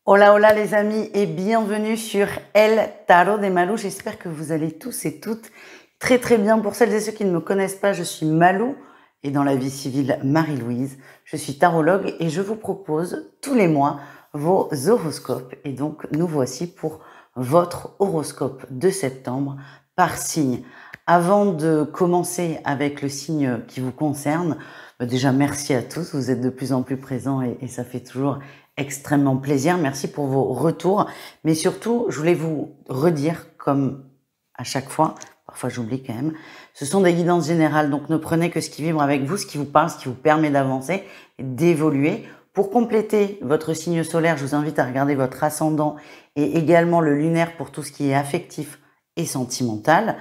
Hola, hola les amis et bienvenue sur El Tarot de Malou. J'espère que vous allez tous et toutes très bien. Pour celles et ceux qui ne me connaissent pas, je suis Malou et dans la vie civile Marie-Louise. Je suis tarologue et je vous propose tous les mois vos horoscopes. Et donc nous voici pour votre horoscope de septembre par signe. Avant de commencer avec le signe qui vous concerne, déjà merci à tous, vous êtes de plus en plus présents et ça fait toujours extrêmement plaisir. Merci pour vos retours. Mais surtout, je voulais vous redire, comme à chaque fois, parfois j'oublie quand même, ce sont des guidances générales. Donc ne prenez que ce qui vibre avec vous, ce qui vous parle, ce qui vous permet d'avancer, d'évoluer. Pour compléter votre signe solaire, je vous invite à regarder votre ascendant et également le lunaire pour tout ce qui est affectif et sentimental.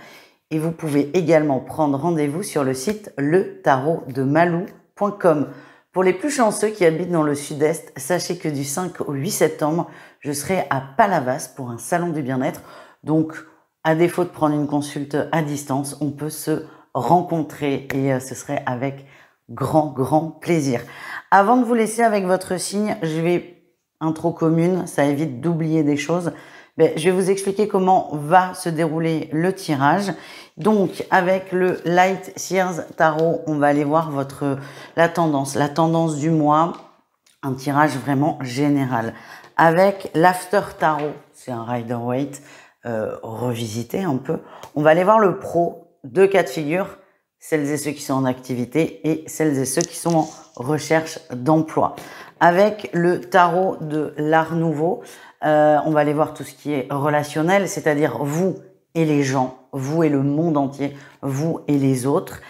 Et vous pouvez également prendre rendez-vous sur le site letarotdemalou.com. Pour les plus chanceux qui habitent dans le sud-est, sachez que du 5 au 8 septembre, je serai à Palavas pour un salon du bien-être. Donc, à défaut de prendre une consulte à distance, on peut se rencontrer et ce serait avec grand plaisir. Avant de vous laisser avec votre signe, je vais, intro commune, ça évite d'oublier des choses. Je vais vous expliquer comment va se dérouler le tirage. Donc, avec le Light Seers Tarot, on va aller voir la tendance du mois, un tirage vraiment général. Avec l'After Tarot, c'est un Rider-Waite revisité un peu, on va aller voir le pro, deux cas de figure, celles et ceux qui sont en activité et celles et ceux qui sont en recherche d'emploi. Avec le tarot de l'Art Nouveau, on va aller voir tout ce qui est relationnel, c'est-à-dire vous et les gens, vous et le monde entier, vous et les autres.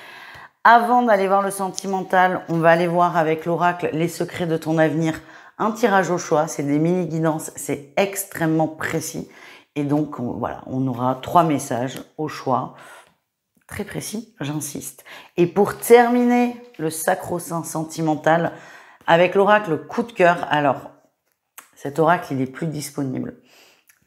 Avant d'aller voir le sentimental, on va aller voir avec l'oracle les secrets de ton avenir, un tirage au choix, c'est des mini-guidances, c'est extrêmement précis. Et donc, voilà, on aura 3 messages au choix, très précis, j'insiste. Et pour terminer le sacro-saint sentimental, avec l'oracle coup de cœur, alors, cet oracle, il est plus disponible.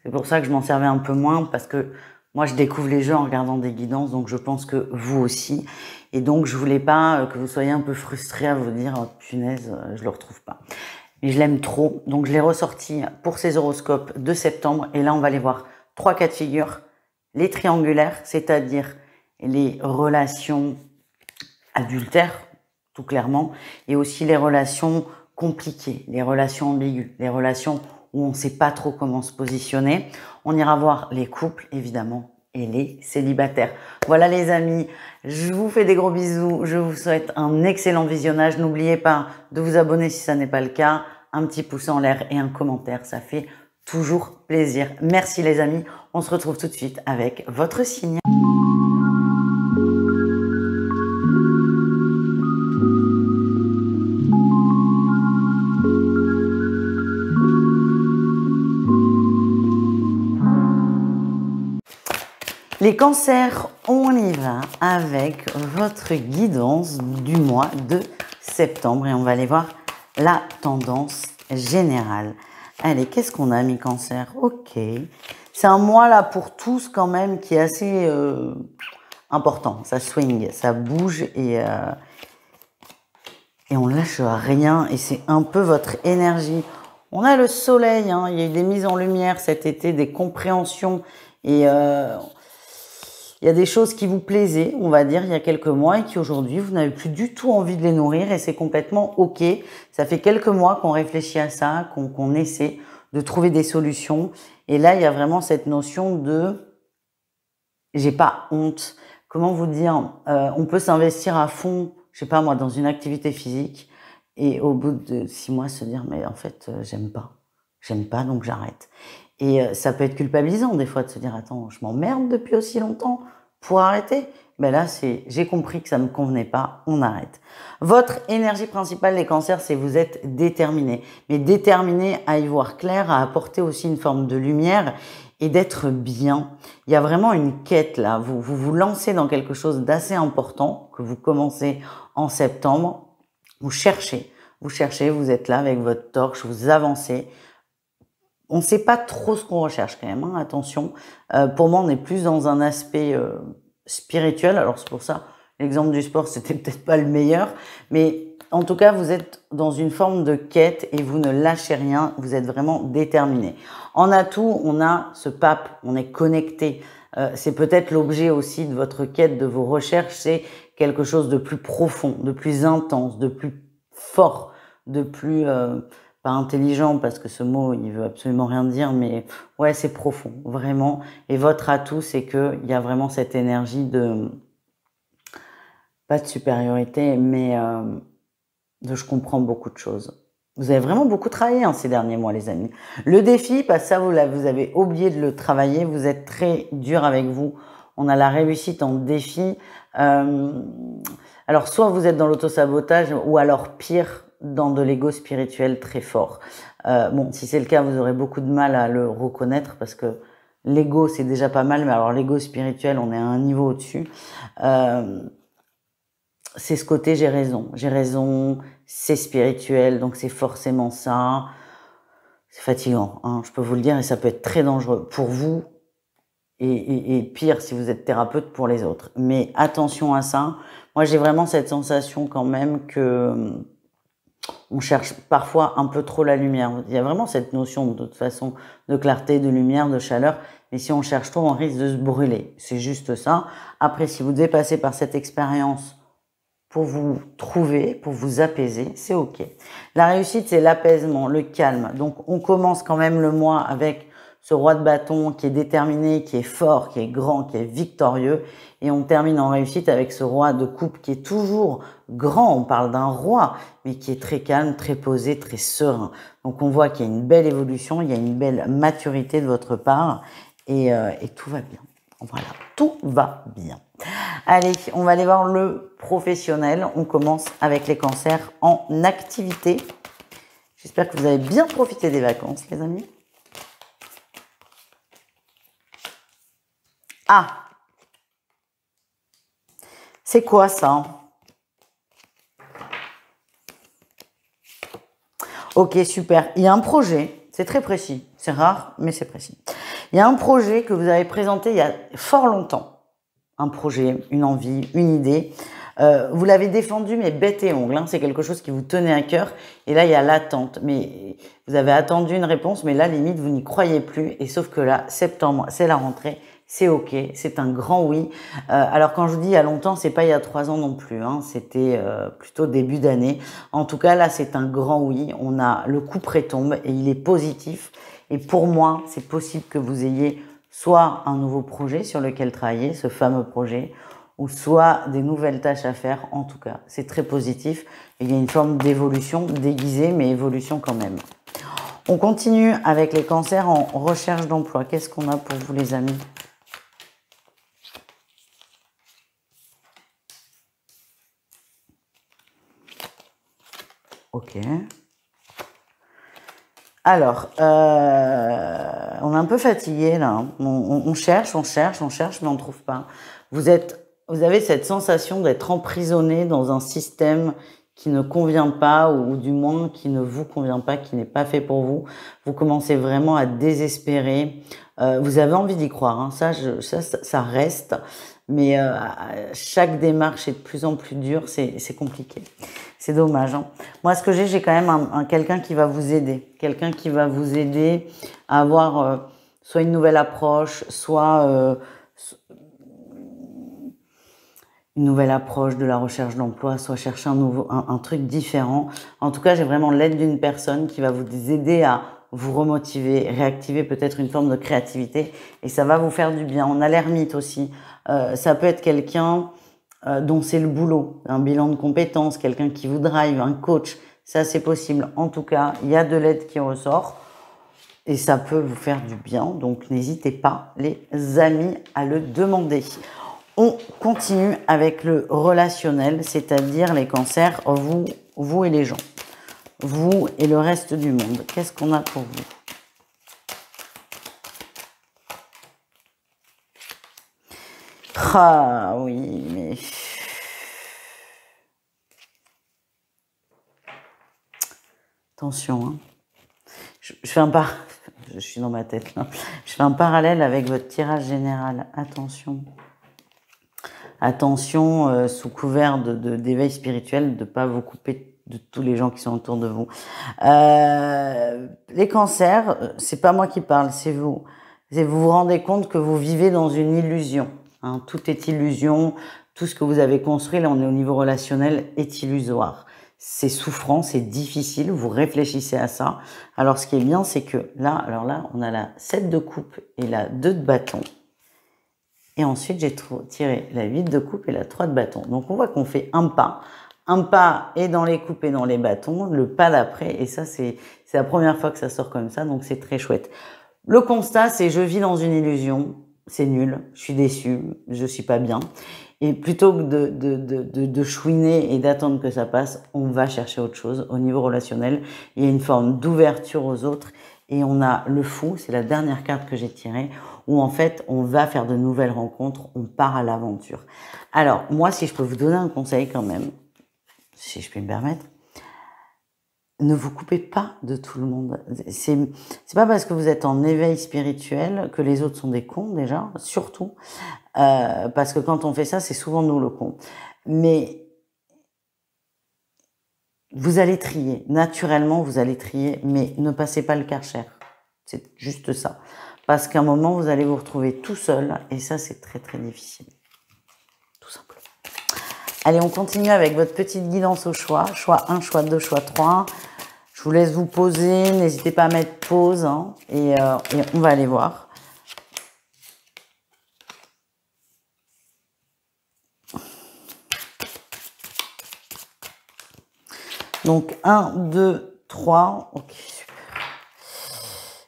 C'est pour ça que je m'en servais un peu moins, parce que moi, je découvre les jeux en regardant des guidances, donc je pense que vous aussi. Et donc, je voulais pas que vous soyez un peu frustrés à vous dire oh, « punaise, je le retrouve pas ». Mais je l'aime trop, donc je l'ai ressorti pour ces horoscopes de septembre. Et là, on va aller voir 3 cas de figure. Les triangulaires, c'est-à-dire les relations adultères, tout clairement, et aussi les relations compliquées, les relations ambiguës, les relations où on ne sait pas trop comment se positionner. On ira voir les couples, évidemment, et les célibataires. Voilà les amis, je vous fais des gros bisous, je vous souhaite un excellent visionnage. N'oubliez pas de vous abonner si ça n'est pas le cas, un petit pouce en l'air et un commentaire, ça fait toujours plaisir. Merci les amis, on se retrouve tout de suite avec votre signe. Les cancers, on y va avec votre guidance du mois de septembre et on va aller voir la tendance générale. Allez, qu'est-ce qu'on a mis cancer? Ok, c'est un mois là pour tous quand même qui est assez important. Ça swing, ça bouge et on lâche rien et c'est un peu votre énergie. On a le soleil, hein, il y a eu des mises en lumière cet été, des compréhensions et il y a des choses qui vous plaisaient, on va dire, il y a quelques mois et qui aujourd'hui, vous n'avez plus du tout envie de les nourrir et c'est complètement OK. Ça fait quelques mois qu'on réfléchit à ça, qu'on essaie de trouver des solutions. Et là, il y a vraiment cette notion de « j'ai pas honte ». Comment vous dire, on peut s'investir à fond, je sais pas moi, dans une activité physique et au bout de 6 mois se dire « mais en fait, j'aime pas donc j'arrête ». Et ça peut être culpabilisant des fois de se dire « attends, je m'emmerde depuis aussi longtemps pour arrêter ». Ben là, c'est « j'ai compris que ça me convenait pas, on arrête ». Votre énergie principale, les cancers, c'est vous êtes déterminé. Mais déterminé à y voir clair, à apporter aussi une forme de lumière et d'être bien. Il y a vraiment une quête là. Vous lancez dans quelque chose d'assez important que vous commencez en septembre. Vous cherchez, vous êtes là avec votre torche, vous avancez. On ne sait pas trop ce qu'on recherche quand même, hein, attention. Pour moi, on est plus dans un aspect spirituel. Alors c'est pour ça, l'exemple du sport, c'était peut-être pas le meilleur. Mais en tout cas, vous êtes dans une forme de quête et vous ne lâchez rien. Vous êtes vraiment déterminé. En atout, on a ce pape, on est connecté. C'est peut-être l'objet aussi de votre quête, de vos recherches. C'est quelque chose de plus profond, de plus intense, de plus fort, de plus pas intelligent parce que ce mot il veut absolument rien dire, mais ouais, c'est profond, vraiment. Et votre atout, c'est que il y a vraiment cette énergie de pas de supériorité, mais de je comprends beaucoup de choses. Vous avez vraiment beaucoup travaillé ces derniers mois, les amis. Le défi, parce que ça, vous avez oublié de le travailler. Vous êtes très dur avec vous. On a la réussite en défi. Alors, soit vous êtes dans l'autosabotage, ou alors pire, dans de l'ego spirituel très fort. Bon, si c'est le cas, vous aurez beaucoup de mal à le reconnaître parce que l'ego, c'est déjà pas mal, mais alors l'ego spirituel, on est à un niveau au-dessus. C'est ce côté j'ai raison, c'est spirituel, donc c'est forcément ça. C'est fatigant, hein, je peux vous le dire, et ça peut être très dangereux pour vous et pire si vous êtes thérapeute pour les autres. Mais attention à ça. Moi, j'ai vraiment cette sensation quand même que on cherche parfois un peu trop la lumière. Il y a vraiment cette notion de toute façon de clarté, de lumière, de chaleur. Mais si on cherche trop, on risque de se brûler. C'est juste ça. Après, si vous devez passer par cette expérience pour vous trouver, pour vous apaiser, c'est ok. La réussite, c'est l'apaisement, le calme. Donc, on commence quand même le mois avec ce roi de bâton qui est déterminé, qui est fort, qui est grand, qui est victorieux. Et on termine en réussite avec ce roi de coupe qui est toujours grand. On parle d'un roi, mais qui est très calme, très posé, très serein. Donc, on voit qu'il y a une belle évolution, il y a une belle maturité de votre part et tout va bien. Voilà, tout va bien. Allez, on va aller voir le professionnel. On commence avec les cancers en activité. J'espère que vous avez bien profité des vacances, les amis. Ah, c'est quoi ça? Ok, super. Il y a un projet, c'est très précis. C'est rare, mais c'est précis. Il y a un projet que vous avez présenté il y a fort longtemps. Un projet, une envie, une idée. Vous l'avez défendu, mais bec et ongles. Hein. C'est quelque chose qui vous tenait à cœur. Et là, il y a l'attente. Mais vous avez attendu une réponse, mais là, limite, vous n'y croyez plus. Et sauf que là, septembre, c'est la rentrée. C'est ok. C'est un grand oui. Alors, quand je vous dis il y a longtemps, c'est pas il y a 3 ans non plus. Hein. C'était plutôt début d'année. En tout cas, là, c'est un grand oui. On a le coup près tombe et il est positif. Et pour moi, c'est possible que vous ayez soit un nouveau projet sur lequel travailler, ce fameux projet, ou soit des nouvelles tâches à faire. En tout cas, c'est très positif. Il y a une forme d'évolution déguisée, mais évolution quand même. On continue avec les cancers en recherche d'emploi. Qu'est-ce qu'on a pour vous, les amis? Ok. Alors, on est un peu fatigué là. Hein. On cherche, mais on ne trouve pas. Vous avez cette sensation d'être emprisonné dans un système qui ne convient pas, ou du moins qui ne vous convient pas, qui n'est pas fait pour vous. Vous commencez vraiment à désespérer. Vous avez envie d'y croire, hein. Ça reste. Mais chaque démarche est de plus en plus dure, c'est compliqué. C'est dommage. Hein. Moi, ce que j'ai quand même quelqu'un qui va vous aider. Quelqu'un qui va vous aider à avoir soit une nouvelle approche, soit une nouvelle approche de la recherche d'emploi, soit chercher un truc différent. En tout cas, j'ai vraiment l'aide d'une personne qui va vous aider à vous remotiver, réactiver peut-être une forme de créativité et ça va vous faire du bien. On a l'ermite aussi. Ça peut être quelqu'un dont c'est le boulot, un bilan de compétences, quelqu'un qui vous drive, un coach. Ça, c'est possible. En tout cas, il y a de l'aide qui ressort et ça peut vous faire du bien. Donc, n'hésitez pas, les amis, à le demander. On continue avec le relationnel, c'est-à-dire les cancers, vous et les gens. Vous et le reste du monde. Qu'est-ce qu'on a pour vous? Ah oui, mais... Attention, hein. Je fais je suis dans ma tête là. Je fais un parallèle avec votre tirage général. Attention. Attention, sous couvert d'éveil spirituel, de ne pas vous couper de tous les gens qui sont autour de vous. Les cancers, c'est pas moi qui parle, c'est vous. Vous vous rendez compte que vous vivez dans une illusion. Hein, tout est illusion, tout ce que vous avez construit, là on est au niveau relationnel, est illusoire. C'est souffrant, c'est difficile, vous réfléchissez à ça. Alors ce qui est bien, c'est que là, alors là, on a la 7 de coupe et la 2 de bâton. Et ensuite, j'ai tiré la 8 de coupe et la 3 de bâton. Donc on voit qu'on fait un pas. Un pas est dans les coupes et dans les bâtons, le pas d'après, et ça c'est la première fois que ça sort comme ça, donc c'est très chouette. Le constat, c'est je vis dans une illusion, c'est nul, je suis déçue, je suis pas bien. Et plutôt que de chouiner et d'attendre que ça passe, on va chercher autre chose. Au niveau relationnel, il y a une forme d'ouverture aux autres. Et on a le fou, c'est la dernière carte que j'ai tirée, où en fait, on va faire de nouvelles rencontres, on part à l'aventure. Alors, moi, si je peux vous donner un conseil quand même, si je peux me permettre, ne vous coupez pas de tout le monde. C'est pas parce que vous êtes en éveil spirituel que les autres sont des cons déjà, surtout. Parce que quand on fait ça, c'est souvent nous le con. Mais vous allez trier. Naturellement, vous allez trier, mais ne passez pas le Karcher. C'est juste ça. Parce qu'à un moment, vous allez vous retrouver tout seul, et ça, c'est très très difficile. Tout simplement. Allez, on continue avec votre petite guidance au choix. Choix 1, choix 2, choix 3. Je vous laisse vous poser. N'hésitez pas à mettre pause, hein, et on va aller voir. Donc, 1, 2, 3. Ok,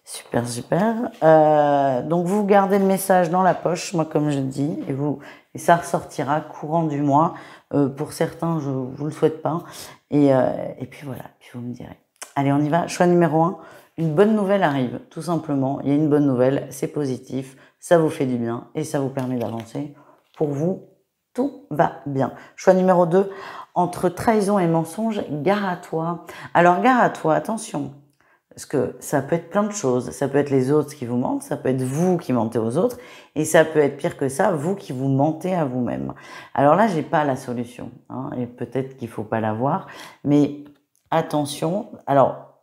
super. Super. Donc, vous gardez le message dans la poche, moi, comme je dis, et ça ressortira courant du mois. Pour certains, je vous le souhaite pas. Et puis voilà, puis vous me direz. Allez, on y va. Choix numéro 1. Une bonne nouvelle arrive, tout simplement. Il y a une bonne nouvelle, c'est positif, ça vous fait du bien et ça vous permet d'avancer. Pour vous, tout va bien. Choix numéro 2. Entre trahison et mensonge, gare à toi. Alors, gare à toi, attention. Parce que ça peut être plein de choses. Ça peut être les autres qui vous mentent, ça peut être vous qui mentez aux autres, et ça peut être pire que ça, vous qui vous mentez à vous-même. Alors là, j'ai pas la solution, hein, et peut-être qu'il faut pas l'avoir, mais attention. Alors,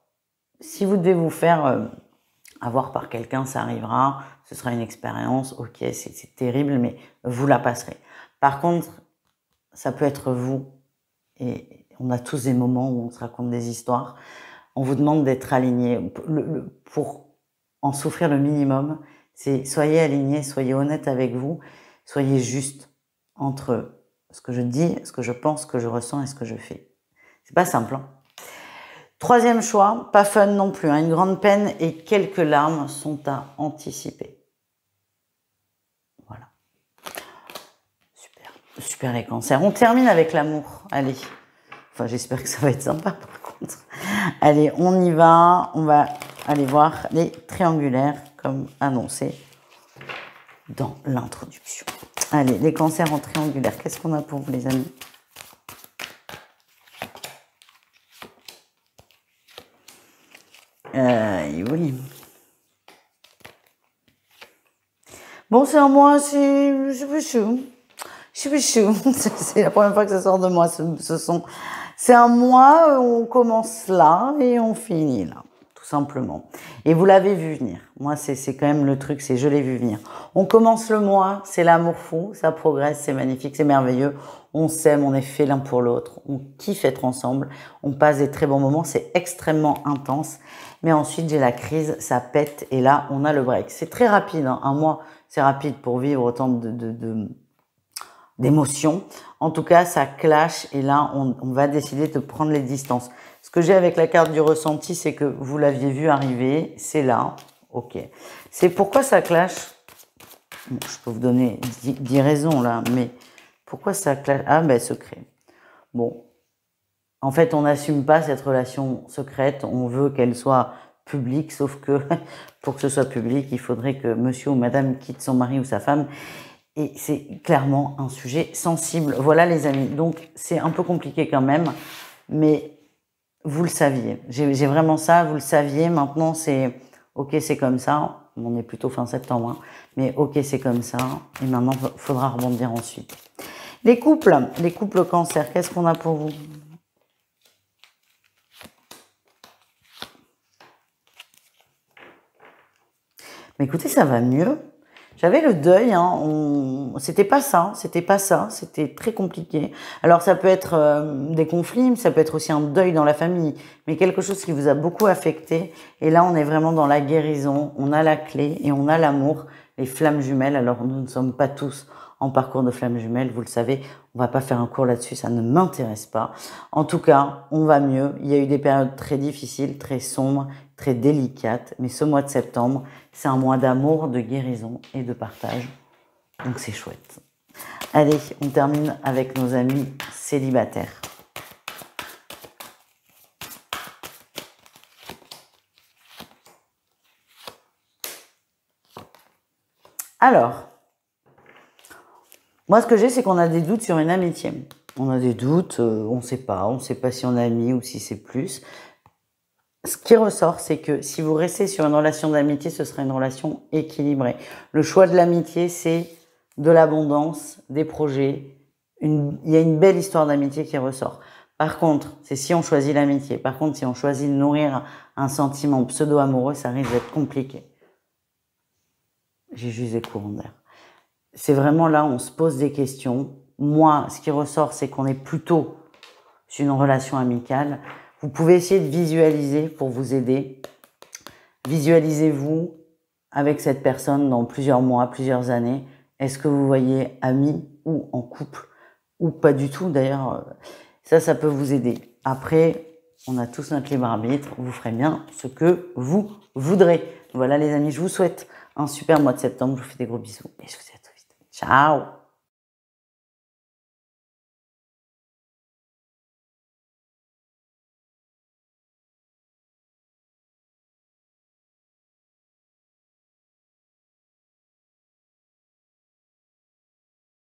si vous devez vous faire avoir par quelqu'un, ça arrivera, ce sera une expérience, ok, c'est terrible, mais vous la passerez. Par contre, ça peut être vous, et on a tous des moments où on se raconte des histoires. On vous demande d'être aligné. Pour en souffrir le minimum, c'est soyez aligné, soyez honnête avec vous, soyez juste entre ce que je dis, ce que je pense, ce que je ressens et ce que je fais. C'est pas simple, hein. Troisième choix, pas fun non plus, hein, une grande peine et quelques larmes sont à anticiper. Voilà. Super les cancers. On termine avec l'amour. Allez. Enfin, j'espère que ça va être sympa par contre. Allez, on y va. On va aller voir les triangulaires comme annoncé dans l'introduction. Allez, les cancers en triangulaire. Qu'est-ce qu'on a pour vous les amis? Oui. Bon, c'est à moi, c'est chou. C'est la première fois que ça sort de moi, c'est un mois, on commence là et on finit là, tout simplement. Et vous l'avez vu venir. Moi, c'est quand même le truc, c'est je l'ai vu venir. On commence le mois, c'est l'amour fou, ça progresse, c'est magnifique, c'est merveilleux. On s'aime, on est fait l'un pour l'autre, on kiffe être ensemble, on passe des très bons moments, c'est extrêmement intense. Mais ensuite, j'ai la crise, ça pète et là, on a le break. C'est très rapide, hein. Un mois, c'est rapide pour vivre autant d'émotions. En tout cas, ça clash et là, on va décider de prendre les distances. Ce que j'ai avec la carte du ressenti, c'est que vous l'aviez vu arriver, c'est là, ok. C'est pourquoi ça clash. Bon, je peux vous donner 10 raisons là, mais pourquoi ça clash? Ah, ben secret. Bon, en fait, on n'assume pas cette relation secrète, on veut qu'elle soit publique, sauf que pour que ce soit public, il faudrait que monsieur ou madame quitte son mari ou sa femme. Et c'est clairement un sujet sensible. Voilà les amis. Donc c'est un peu compliqué quand même, mais vous le saviez. J'ai vraiment ça, vous le saviez. Maintenant c'est ok, c'est comme ça. On est plutôt fin septembre, hein. Mais ok, c'est comme ça. Et maintenant, il faudra rebondir ensuite. Les couples cancer, qu'est-ce qu'on a pour vous? Mais écoutez, ça va mieux. J'avais le deuil, hein, c'était pas ça, c'était très compliqué. Alors ça peut être des conflits, ça peut être aussi un deuil dans la famille, mais quelque chose qui vous a beaucoup affecté. Et là, on est vraiment dans la guérison, on a la clé et on a l'amour, les flammes jumelles. Alors nous ne sommes pas tous en parcours de flammes jumelles, vous le savez, on va pas faire un cours là-dessus, ça ne m'intéresse pas. En tout cas, on va mieux. Il y a eu des périodes très difficiles, très sombres, très délicates, mais ce mois de septembre, c'est un mois d'amour, de guérison et de partage. Donc c'est chouette. Allez, on termine avec nos amis célibataires. Alors, moi ce que j'ai, c'est qu'on a des doutes sur une amitié. On a des doutes, on ne sait pas si on est amis ou si c'est plus. Ce qui ressort, c'est que si vous restez sur une relation d'amitié, ce sera une relation équilibrée. Le choix de l'amitié, c'est de l'abondance, des projets. Il y a une belle histoire d'amitié qui ressort. Par contre, c'est si on choisit l'amitié. Par contre, si on choisit de nourrir un sentiment pseudo-amoureux, ça risque d'être compliqué. J'ai juste des courants d'air. C'est vraiment là, on se pose des questions. Moi, ce qui ressort, c'est qu'on est plutôt sur une relation amicale. Vous pouvez essayer de visualiser pour vous aider. Visualisez-vous avec cette personne dans plusieurs mois, plusieurs années. Est-ce que vous voyez amis ou en couple ou pas du tout? D'ailleurs, ça peut vous aider. Après, on a tous notre libre arbitre. Vous ferez bien ce que vous voudrez. Voilà les amis, je vous souhaite un super mois de septembre. Je vous fais des gros bisous et je vous dis à très vite. Ciao!